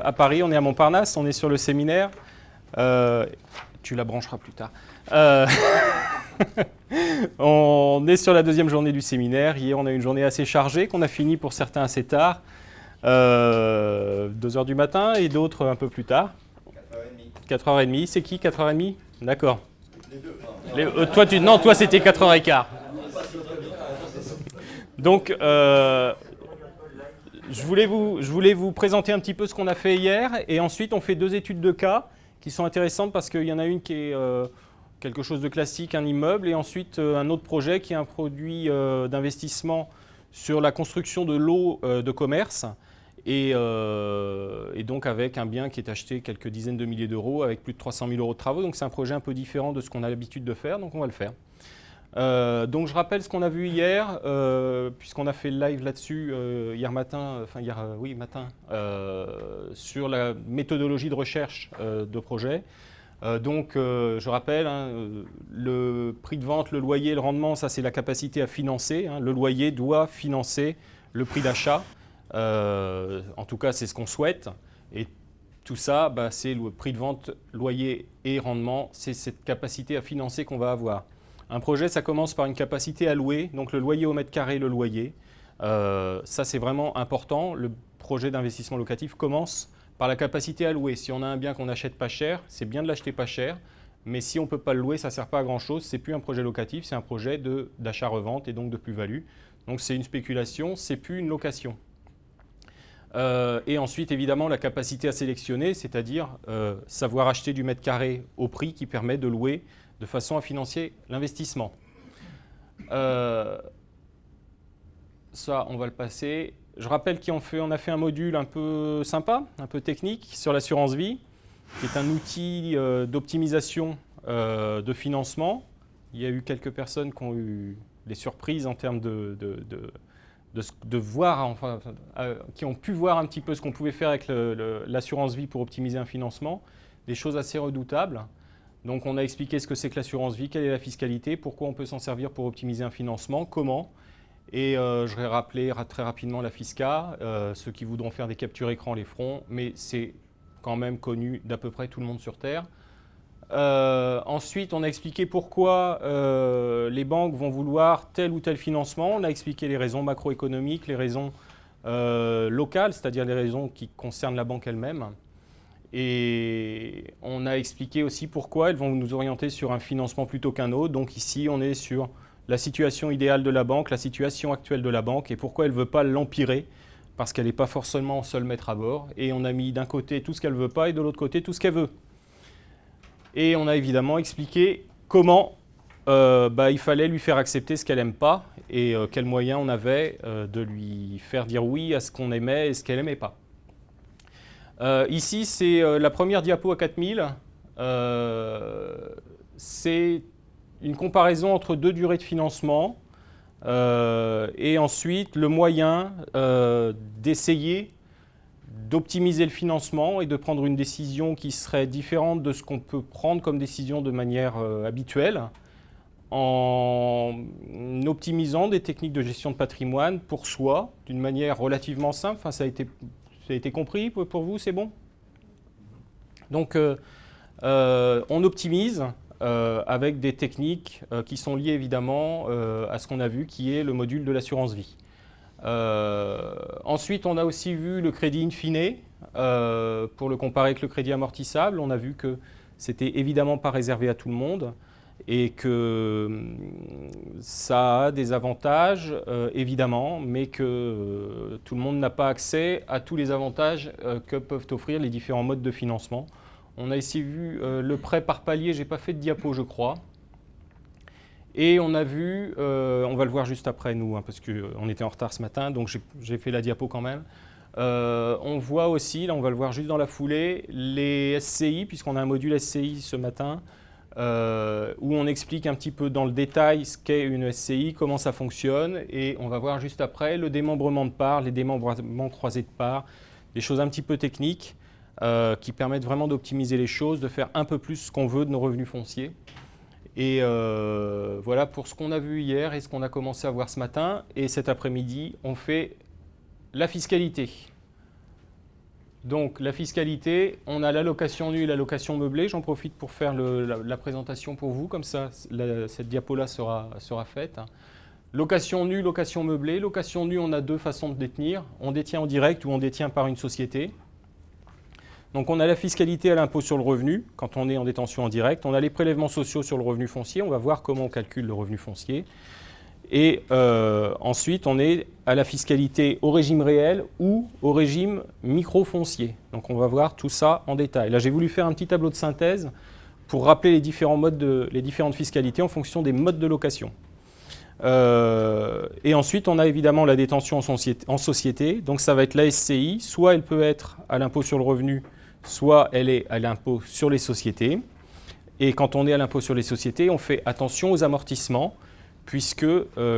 à Paris, on est à Montparnasse, on est sur le séminaire. Tu la brancheras plus tard. On est sur la deuxième journée du séminaire. Hier, on a eu une journée assez chargée, qu'on a fini pour certains assez tard, 2 h du matin, et d'autres un peu plus tard. 4h30. 4h30. C'est qui 4h30? D'accord. Les deux. Toi, c'était 4h15. Donc, je voulais vous présenter un petit peu ce qu'on a fait hier, et ensuite on fait 2 études de cas qui sont intéressantes parce qu'il y en a une qui est quelque chose de classique, un immeuble, et ensuite un autre projet qui est un produit d'investissement sur la construction de lots de commerce, et donc avec un bien qui est acheté quelques dizaines de milliers d'euros avec plus de 300 000 euros de travaux. Donc c'est un projet un peu différent de ce qu'on a l'habitude de faire, donc on va le faire. Donc je rappelle ce qu'on a vu hier, puisqu'on a fait le live là-dessus hier matin, sur la méthodologie de recherche de projet. Je rappelle, le prix de vente, le loyer, le rendement, ça c'est la capacité à financer. Le loyer doit financer le prix d'achat. En tout cas, c'est ce qu'on souhaite. Et tout ça, c'est le prix de vente, loyer et rendement. C'est cette capacité à financer qu'on va avoir. Un projet, ça commence par une capacité à louer, donc le loyer au mètre carré, le loyer. Ça, c'est vraiment important. Le projet d'investissement locatif commence par la capacité à louer. Si on a un bien qu'on n'achète pas cher, c'est bien de l'acheter pas cher. Mais si on ne peut pas le louer, ça ne sert pas à grand-chose. Ce n'est plus un projet locatif, c'est un projet d'achat-revente et donc de plus-value. Donc c'est une spéculation, ce n'est plus une location. Et ensuite, évidemment, la capacité à sélectionner, c'est-à-dire savoir acheter du mètre carré au prix qui permet de louer de façon à financer l'investissement. Ça, on va le passer. Je rappelle qu'on a fait un module un peu sympa, un peu technique sur l'assurance vie, qui est un outil d'optimisation de financement. Il y a eu quelques personnes qui ont eu des surprises en termes de voir, qui ont pu voir un petit peu ce qu'on pouvait faire avec l'assurance vie pour optimiser un financement, des choses assez redoutables. Donc on a expliqué ce que c'est que l'assurance vie, quelle est la fiscalité, pourquoi on peut s'en servir pour optimiser un financement, comment. Et je vais rappeler très rapidement la FISCA. Ceux qui voudront faire des captures écran les feront, mais c'est quand même connu d'à peu près tout le monde sur Terre. Ensuite, on a expliqué pourquoi les banques vont vouloir tel ou tel financement. On a expliqué les raisons macroéconomiques, les raisons locales, c'est-à-dire les raisons qui concernent la banque elle-même. Et on a expliqué aussi pourquoi elles vont nous orienter sur un financement plutôt qu'un autre. Donc ici, on est sur la situation idéale de la banque, la situation actuelle de la banque et pourquoi elle ne veut pas l'empirer parce qu'elle n'est pas forcément seule maître à bord. Et on a mis d'un côté tout ce qu'elle ne veut pas et de l'autre côté tout ce qu'elle veut. Et on a évidemment expliqué comment il fallait lui faire accepter ce qu'elle n'aime pas et quels moyens on avait de lui faire dire oui à ce qu'on aimait et ce qu'elle n'aimait pas. Ici, c'est la première diapo à 4000. C'est une comparaison entre 2 durées de financement et ensuite le moyen d'essayer d'optimiser le financement et de prendre une décision qui serait différente de ce qu'on peut prendre comme décision de manière habituelle en optimisant des techniques de gestion de patrimoine pour soi d'une manière relativement simple. Enfin, ça a été compris pour vous, c'est bon? Donc, on optimise avec des techniques qui sont liées évidemment à ce qu'on a vu, qui est le module de l'assurance vie. Ensuite, on a aussi vu le crédit in fine pour le comparer avec le crédit amortissable. On a vu que c'était évidemment pas réservé à tout le monde et que ça a des avantages, évidemment, mais que tout le monde n'a pas accès à tous les avantages que peuvent offrir les différents modes de financement. On a ici vu le prêt par palier, je n'ai pas fait de diapo, je crois. Et on a vu, on va le voir juste après nous, parce qu'on était en retard ce matin, donc j'ai fait la diapo quand même. On voit aussi, là on va le voir juste dans la foulée, les SCI, puisqu'on a un module SCI ce matin, où on explique un petit peu dans le détail ce qu'est une SCI, comment ça fonctionne, et on va voir juste après le démembrement de parts, les démembrements croisés de parts, des choses un petit peu techniques qui permettent vraiment d'optimiser les choses, de faire un peu plus ce qu'on veut de nos revenus fonciers. Et voilà pour ce qu'on a vu hier et ce qu'on a commencé à voir ce matin. Et cet après-midi, on fait la fiscalité. Donc la fiscalité, on a la location nue et la location meublée. J'en profite pour faire la présentation pour vous, comme ça cette diapo-là sera faite. Location nue, location meublée. Location nue, on a deux façons de détenir. On détient en direct ou on détient par une société. Donc on a la fiscalité à l'impôt sur le revenu quand on est en détention en direct. On a les prélèvements sociaux sur le revenu foncier. On va voir comment on calcule le revenu foncier. Et ensuite, on est à la fiscalité au régime réel ou au régime micro-foncier. Donc on va voir tout ça en détail. Là, j'ai voulu faire un petit tableau de synthèse pour rappeler les différentes fiscalités en fonction des modes de location. Et ensuite, on a évidemment la détention en société. Donc ça va être la SCI. Soit elle peut être à l'impôt sur le revenu, soit elle est à l'impôt sur les sociétés. Et quand on est à l'impôt sur les sociétés, on fait attention aux amortissements, puisque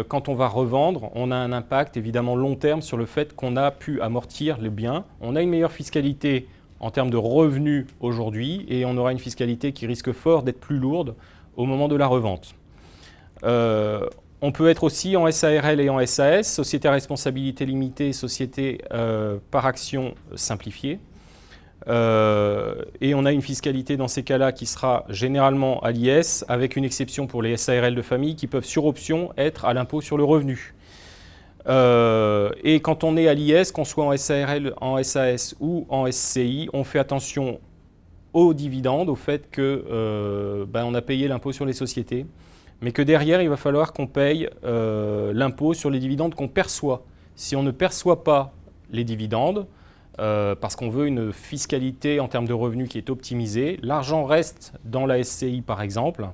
quand on va revendre, on a un impact évidemment long terme sur le fait qu'on a pu amortir le bien. On a une meilleure fiscalité en termes de revenus aujourd'hui et on aura une fiscalité qui risque fort d'être plus lourde au moment de la revente. On peut être aussi en SARL et en SAS, société à responsabilité limitée, société par action simplifiée. Et on a une fiscalité dans ces cas-là qui sera généralement à l'IS, avec une exception pour les SARL de famille qui peuvent sur option être à l'impôt sur le revenu. Et quand on est à l'IS, qu'on soit en SARL, en SAS ou en SCI, on fait attention aux dividendes, au fait que on a payé l'impôt sur les sociétés, mais que derrière, il va falloir qu'on paye l'impôt sur les dividendes qu'on perçoit. Si on ne perçoit pas les dividendes, parce qu'on veut une fiscalité en termes de revenus qui est optimisée, l'argent reste dans la SCI par exemple,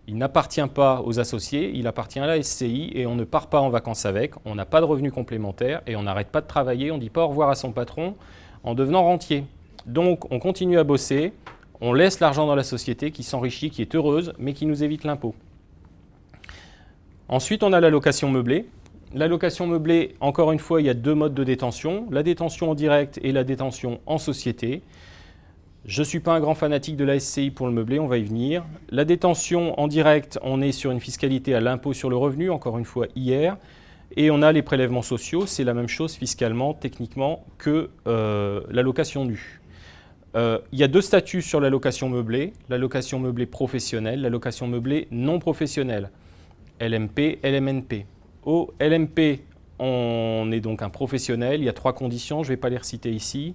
il n'appartient pas aux associés, il appartient à la SCI et on ne part pas en vacances avec, on n'a pas de revenus complémentaires et on n'arrête pas de travailler, on ne dit pas au revoir à son patron en devenant rentier. Donc on continue à bosser, on laisse l'argent dans la société qui s'enrichit, qui est heureuse, mais qui nous évite l'impôt. Ensuite, on a la location meublée. La location meublée, encore une fois, il y a deux modes de détention, la détention en direct et la détention en société. Je ne suis pas un grand fanatique de la SCI pour le meublé, on va y venir. La détention en direct, on est sur une fiscalité à l'impôt sur le revenu, encore une fois hier. Et on a les prélèvements sociaux, c'est la même chose fiscalement, techniquement, que la location nue. Il y a deux statuts sur la location meublée professionnelle, la location meublée non professionnelle, LMP, LMNP. Au LMP, on est donc un professionnel. Il y a trois conditions, je ne vais pas les reciter ici,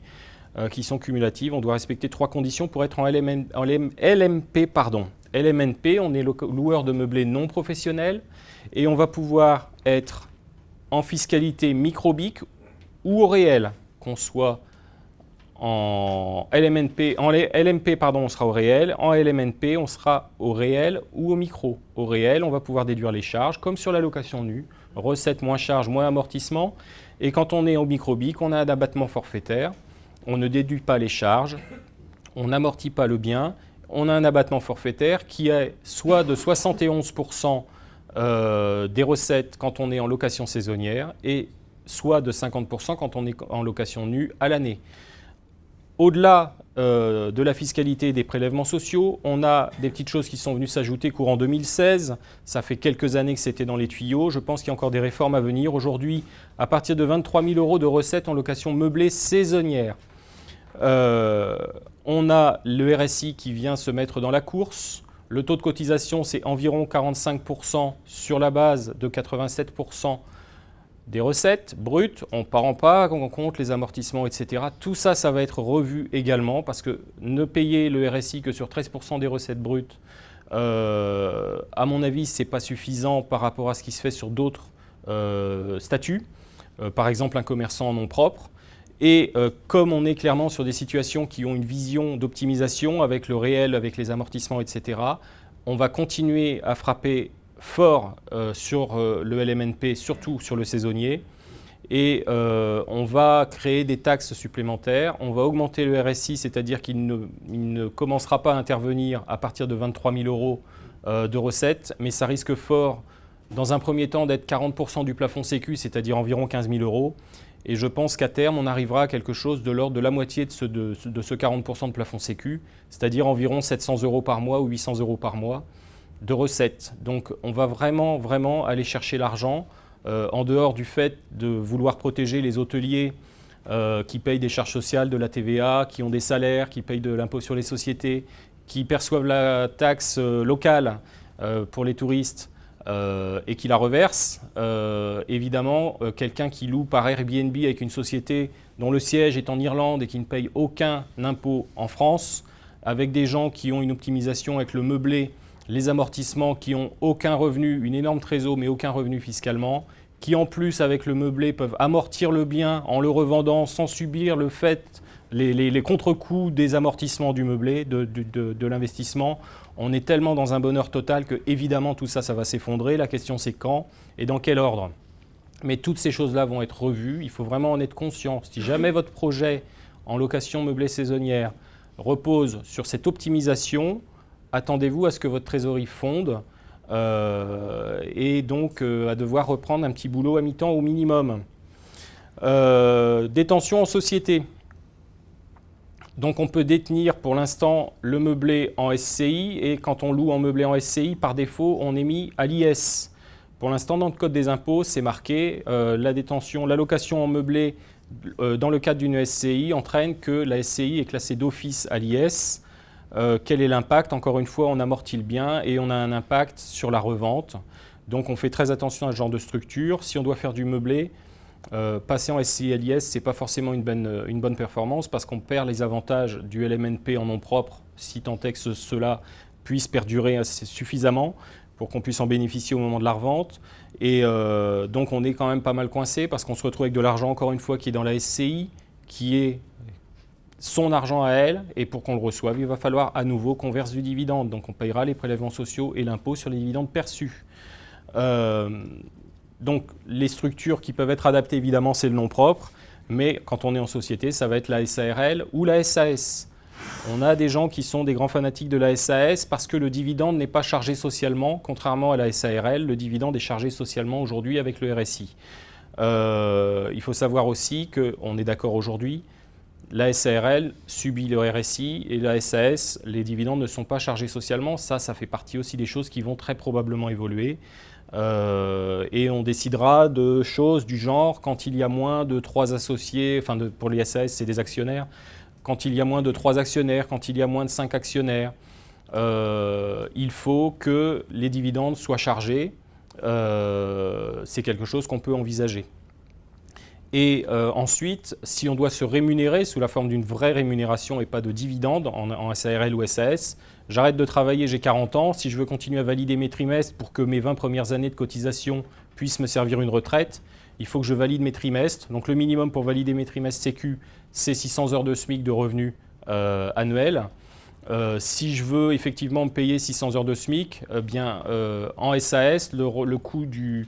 qui sont cumulatives. On doit respecter trois conditions pour être en LMP. LMNP, on est loueur de meublé non professionnel et on va pouvoir être en fiscalité microbique ou au réel, qu'on soit en LMNP, on sera au réel, en LMNP, on sera au réel ou au micro. Au réel, on va pouvoir déduire les charges, comme sur la location nue, recettes moins charges, moins amortissement. Et quand on est au microbique, on a un abattement forfaitaire, on ne déduit pas les charges, on n'amortit pas le bien, on a un abattement forfaitaire qui est soit de 71% des recettes quand on est en location saisonnière et soit de 50% quand on est en location nue à l'année. Au-delà de la fiscalité et des prélèvements sociaux, on a des petites choses qui sont venues s'ajouter courant 2016. Ça fait quelques années que c'était dans les tuyaux. Je pense qu'il y a encore des réformes à venir. Aujourd'hui, à partir de 23 000 € de recettes en location meublée saisonnière, on a le RSI qui vient se mettre dans la course. Le taux de cotisation, c'est environ 45% sur la base de 87% des recettes brutes, on ne prend pas en compte les amortissements, etc. Tout ça, ça va être revu également parce que ne payer le RSI que sur 13% des recettes brutes, à mon avis, ce n'est pas suffisant par rapport à ce qui se fait sur d'autres statuts, par exemple un commerçant en nom propre. Et comme on est clairement sur des situations qui ont une vision d'optimisation avec le réel, avec les amortissements, etc., on va continuer à frapper fort sur le LMNP, surtout sur le saisonnier. Et on va créer des taxes supplémentaires. On va augmenter le RSI, c'est-à-dire qu'il ne commencera pas à intervenir à partir de 23 000 € de recettes, mais ça risque fort, dans un premier temps, d'être 40% du plafond Sécu, c'est-à-dire environ 15 000 €. Et je pense qu'à terme, on arrivera à quelque chose de l'ordre de la moitié de ce 40% de plafond Sécu, c'est-à-dire environ 700 € par mois ou 800 € par mois de recettes. Donc on va vraiment aller chercher l'argent en dehors du fait de vouloir protéger les hôteliers qui payent des charges sociales, de la TVA, qui ont des salaires, qui payent de l'impôt sur les sociétés, qui perçoivent la taxe locale pour les touristes et qui la reversent. Évidemment, quelqu'un qui loue par Airbnb avec une société dont le siège est en Irlande et qui ne paye aucun impôt en France, avec des gens qui ont une optimisation avec le meublé, les amortissements, qui n'ont aucun revenu, une énorme trésor, mais aucun revenu fiscalement, qui en plus, avec le meublé, peuvent amortir le bien en le revendant sans subir le fait, les contre-coups des amortissements du meublé, de l'investissement. On est tellement dans un bonheur total que, évidemment, tout ça, ça va s'effondrer. La question, c'est quand et dans quel ordre. Mais toutes ces choses-là vont être revues. Il faut vraiment en être conscient. Si jamais votre projet en location meublée saisonnière repose sur cette optimisation, attendez-vous à ce que votre trésorerie fonde et donc à devoir reprendre un petit boulot à mi-temps au minimum. Détention en société. Donc on peut détenir pour l'instant le meublé en SCI et quand on loue en meublé en SCI, par défaut, on est mis à l'IS. Pour l'instant, dans le code des impôts, c'est marqué la location en meublé dans le cadre d'une SCI entraîne que la SCI est classée d'office à l'IS. Quel est l'impact? Encore une fois, on amortit le bien et on a un impact sur la revente. Donc on fait très attention à ce genre de structure. Si on doit faire du meublé, passer en SCI à l'IS, ce n'est pas forcément une bonne performance parce qu'on perd les avantages du LMNP en nom propre, si tant est que cela puisse perdurer suffisamment pour qu'on puisse en bénéficier au moment de la revente. Et donc on est quand même pas mal coincé parce qu'on se retrouve avec de l'argent, encore une fois, qui est dans la SCI, qui est son argent à elle, et pour qu'on le reçoive, il va falloir à nouveau qu'on verse du dividende. Donc on payera les prélèvements sociaux et l'impôt sur les dividendes perçus. Donc les structures qui peuvent être adaptées, évidemment, c'est le nom propre, mais quand on est en société, ça va être la SARL ou la SAS. On a des gens qui sont des grands fanatiques de la SAS parce que le dividende n'est pas chargé socialement, contrairement à la SARL, le dividende est chargé socialement aujourd'hui avec le RSI. Il faut savoir aussi qu'on est d'accord aujourd'hui, la SARL subit le RSI et la SAS, les dividendes ne sont pas chargés socialement. Ça fait partie aussi des choses qui vont très probablement évoluer. Et on décidera de choses du genre quand il y a moins de 3 associés, pour les SAS c'est des actionnaires, quand il y a moins de 3 actionnaires, quand il y a moins de 5 actionnaires, il faut que les dividendes soient chargés. C'est quelque chose qu'on peut envisager. Et ensuite, si on doit se rémunérer sous la forme d'une vraie rémunération et pas de dividendes en SARL ou SAS, j'arrête de travailler, j'ai 40 ans, si je veux continuer à valider mes trimestres pour que mes 20 premières années de cotisation puissent me servir une retraite, il faut que je valide mes trimestres. Donc le minimum pour valider mes trimestres Sécu, c'est 600 heures de SMIC de revenus annuels. Si je veux effectivement me payer 600 heures de SMIC, en SAS, le coût du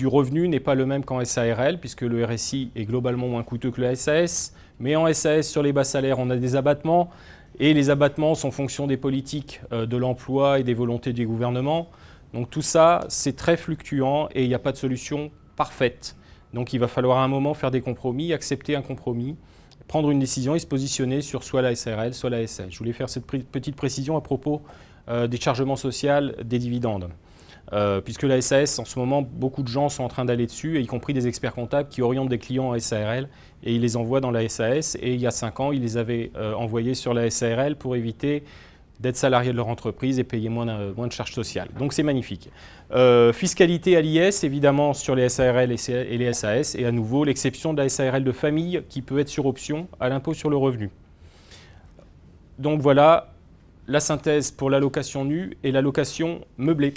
revenu n'est pas le même qu'en SARL, puisque le RSI est globalement moins coûteux que le SAS. Mais en SAS, sur les bas salaires, on a des abattements. Et les abattements sont en fonction des politiques de l'emploi et des volontés du gouvernement. Donc tout ça, c'est très fluctuant et il n'y a pas de solution parfaite. Donc il va falloir à un moment faire des compromis, accepter un compromis, prendre une décision et se positionner sur soit la SARL, soit la SAS. Je voulais faire cette petite précision à propos des chargements sociaux des dividendes. Puisque la SAS, en ce moment, beaucoup de gens sont en train d'aller dessus, y compris des experts comptables qui orientent des clients en SARL et ils les envoient dans la SAS. Et il y a 5 ans, ils les avaient envoyés sur la SARL pour éviter d'être salariés de leur entreprise et payer moins de charges sociales. Donc c'est magnifique. Fiscalité à l'IS, évidemment, sur les SARL et les SAS, et à nouveau l'exception de la SARL de famille qui peut être sur option à l'impôt sur le revenu. Donc voilà la synthèse pour la location nue et la location meublée.